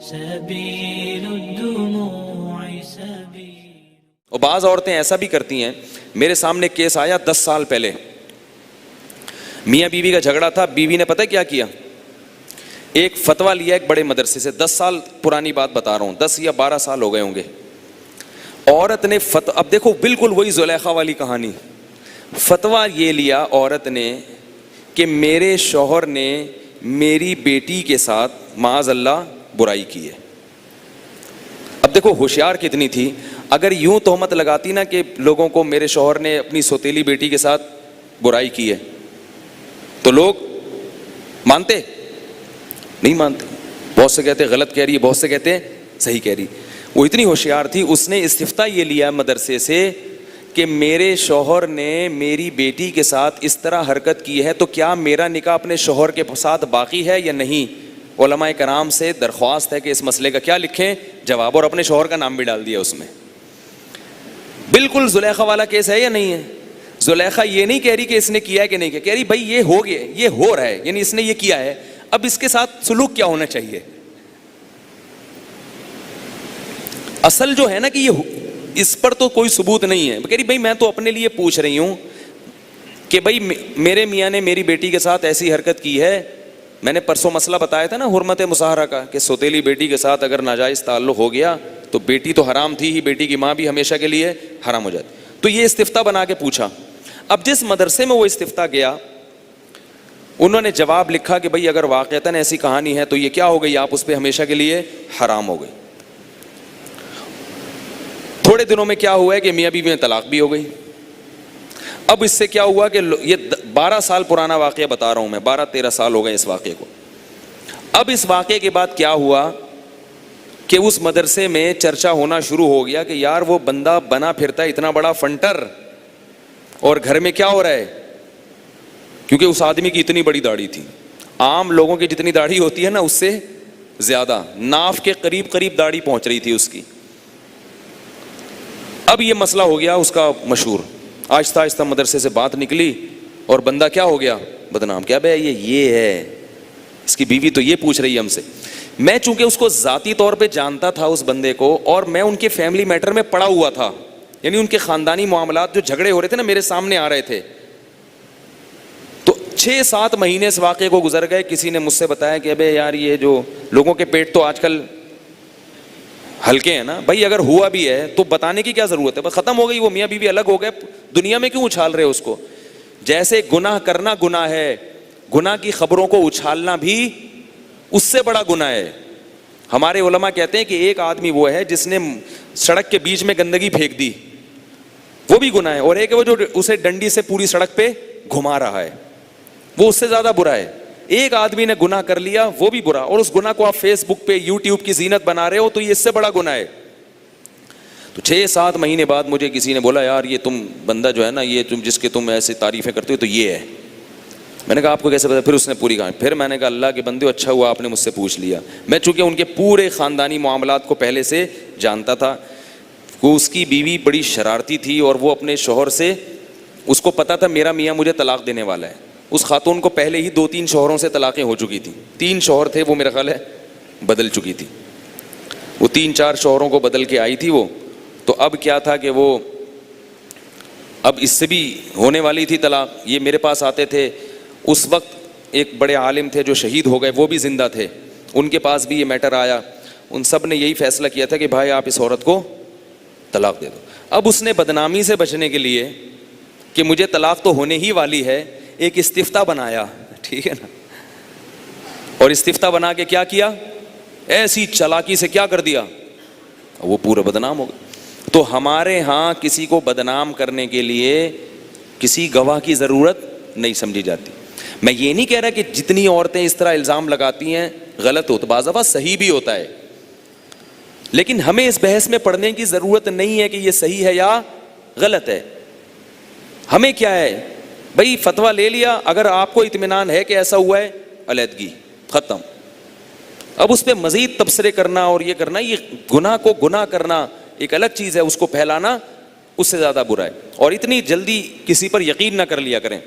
سبيل الدموع سبيل. اور بعض عورتیں ایسا بھی کرتی ہیں. میرے سامنے کیس آیا 10 سال پہلے, میاں بیوی کا جھگڑا تھا. بیوی نے پتہ کیا کیا, ایک فتویٰ لیا ایک بڑے مدرسے سے. 10 سال پرانی بات بتا رہا ہوں, 10 یا 12 سال ہو گئے ہوں گے. عورت نے اب دیکھو بالکل وہی زلیخا والی کہانی. فتویٰ یہ لیا عورت نے کہ میرے شوہر نے میری بیٹی کے ساتھ معاذ اللہ برائی کی ہے. اب دیکھو ہوشیار کتنی تھی. اگر یوں تہمت لگاتی نا کہ لوگوں کو میرے شوہر نے اپنی سوتیلی بیٹی کے ساتھ برائی کی ہے, تو لوگ مانتے نہیں مانتے. بہت سے کہتے غلط کہہ رہی ہے, بہت سے کہتے صحیح کہہ رہی. وہ اتنی ہوشیار تھی, اس نے استفتاء یہ لیا مدرسے سے کہ میرے شوہر نے میری بیٹی کے ساتھ اس طرح حرکت کی ہے, تو کیا میرا نکاح اپنے شوہر کے ساتھ باقی ہے یا نہیں. علماء کرام سے درخواست ہے کہ اس مسئلے کا کیا لکھیں جواب, اور اپنے شوہر کا نام بھی ڈال دیا اس میں. بالکل زلیخا والا کیس ہے یا نہیں ہے. زلیخا یہ نہیں کہہ رہی کہ اس نے کیا ہے کہ نہیں کیا, کہہ رہی بھائی یہ ہو گیا, یہ ہو رہا ہے, یعنی اس نے یہ کیا ہے, اب اس کے ساتھ سلوک کیا ہونا چاہیے. اصل جو ہے نا کہ یہ اس پر تو کوئی ثبوت نہیں ہے. کہہ رہی بھائی میں تو اپنے لیے پوچھ رہی ہوں کہ بھائی میرے میاں نے میری بیٹی کے ساتھ ایسی حرکت کی ہے. میں نے پرسوں مسئلہ بتایا تھا نا حرمت مصاہرہ کا, کہ سوتیلی بیٹی کے ساتھ اگر ناجائز تعلق ہو گیا تو بیٹی تو حرام تھی ہی, بیٹی کی ماں بھی ہمیشہ کے لیے حرام ہو جاتی. تو یہ استفتاء بنا کے پوچھا. اب جس مدرسے میں وہ استفتاء گیا, انہوں نے جواب لکھا کہ بھئی اگر واقعتاً ایسی کہانی ہے تو یہ کیا ہو گئی, آپ اس پہ ہمیشہ کے لیے حرام ہو گئی. تھوڑے دنوں میں کیا ہوا ہے کہ میاں بیوی میں طلاق بھی ہو گئی. اب اس سے کیا ہوا کہ یہ 12 سال پرانا واقعہ بتا رہا ہوں میں, 12-13 سال ہو گئے اس واقعے کو. اب اس واقعے کے بعد کیا ہوا کہ اس مدرسے میں چرچا ہونا شروع ہو گیا کہ یار وہ بندہ بنا پھرتا ہے اتنا بڑا فنٹر, اور گھر میں کیا ہو رہا ہے, کیونکہ اس آدمی کی اتنی بڑی داڑھی تھی. عام لوگوں کی جتنی داڑھی ہوتی ہے نا اس سے زیادہ, ناف کے قریب قریب داڑھی پہنچ رہی تھی اس کی. اب یہ مسئلہ ہو گیا اس کا مشہور. آہستہ آہستہ مدرسے سے بات نکلی اور بندہ کیا ہو گیا, بدنام. کیا بھائی یہ ہے, اس کی بیوی تو یہ پوچھ رہی ہے ہم سے. میں چونکہ اس کو ذاتی طور پہ جانتا تھا اس بندے کو, اور میں ان کے فیملی میٹر میں پڑا ہوا تھا, یعنی ان کے خاندانی معاملات جو جھگڑے ہو رہے تھے نا میرے سامنے آ رہے تھے. تو 6-7 مہینے اس واقعے کو گزر گئے. کسی نے مجھ سے بتایا کہ ابے یار یہ جو لوگوں کے پیٹ تو آج کل ہلکے ہیں نا بھائی, اگر ہوا بھی ہے تو بتانے کی کیا ضرورت ہے, بس ختم ہو گئی, وہ میاں بیوی الگ ہو گئے, دنیا میں کیوں اچھال رہے اس کو. جیسے گناہ کرنا گناہ ہے, گناہ کی خبروں کو اچھالنا بھی اس سے بڑا گناہ ہے. ہمارے علماء کہتے ہیں کہ ایک آدمی وہ ہے جس نے سڑک کے بیچ میں گندگی پھینک دی, وہ بھی گناہ ہے, اور ایک وہ جو اسے ڈنڈی سے پوری سڑک پہ گھما رہا ہے, وہ اس سے زیادہ برا ہے. ایک آدمی نے گناہ کر لیا وہ بھی برا, اور اس گناہ کو آپ فیس بک پہ یوٹیوب کی زینت بنا رہے ہو تو یہ اس سے بڑا گناہ ہے. تو 6-7 مہینے بعد مجھے کسی نے بولا یار یہ تم بندہ جو ہے نا, یہ تم جس کے تم ایسی تعریفیں کرتے ہو تو یہ ہے. میں نے کہا آپ کو کیسے پتا؟ پھر اس نے پوری کہانی. پھر میں نے کہا اللہ کے بندے اچھا ہوا آپ نے مجھ سے پوچھ لیا. میں چونکہ ان کے پورے خاندانی معاملات کو پہلے سے جانتا تھا. وہ اس کی بیوی بڑی شرارتی تھی, اور وہ اپنے شوہر سے, اس کو پتا تھا میرا میاں مجھے طلاق دینے والا ہے. اس خاتون کو پہلے ہی 2-3 شوہروں سے طلاقیں ہو چکی تھیں. 3 شوہر تھے, وہ میرا خیال ہے بدل چکی تھی. وہ 3-4 شوہروں کو بدل کے آئی تھی وہ. تو اب کیا تھا کہ وہ اب اس سے بھی ہونے والی تھی طلاق. یہ میرے پاس آتے تھے. اس وقت ایک بڑے عالم تھے جو شہید ہو گئے, وہ بھی زندہ تھے, ان کے پاس بھی یہ میٹر آیا. ان سب نے یہی فیصلہ کیا تھا کہ بھائی آپ اس عورت کو طلاق دے دو. اب اس نے بدنامی سے بچنے کے لیے کہ مجھے طلاق تو ہونے ہی والی ہے, ایک استفتاء بنایا, ٹھیک ہے نا, اور استفتاء بنا کے کیا کیا, ایسی چالاکی سے کیا کر دیا, وہ پورا بدنام ہو گیا. تو ہمارے ہاں کسی کو بدنام کرنے کے لیے کسی گواہ کی ضرورت نہیں سمجھی جاتی. میں یہ نہیں کہہ رہا کہ جتنی عورتیں اس طرح الزام لگاتی ہیں غلط ہوتا, بعض دفعہ صحیح بھی ہوتا ہے, لیکن ہمیں اس بحث میں پڑھنے کی ضرورت نہیں ہے کہ یہ صحیح ہے یا غلط ہے. ہمیں کیا ہے بھائی, فتویٰ لے لیا, اگر آپ کو اطمینان ہے کہ ایسا ہوا ہے, علیحدگی ختم. اب اس پہ مزید تبصرے کرنا اور یہ کرنا, یہ گناہ کو گناہ کرنا ایک الگ چیز ہے, اس کو پھیلانا اس سے زیادہ برا ہے. اور اتنی جلدی کسی پر یقین نہ کر لیا کریں.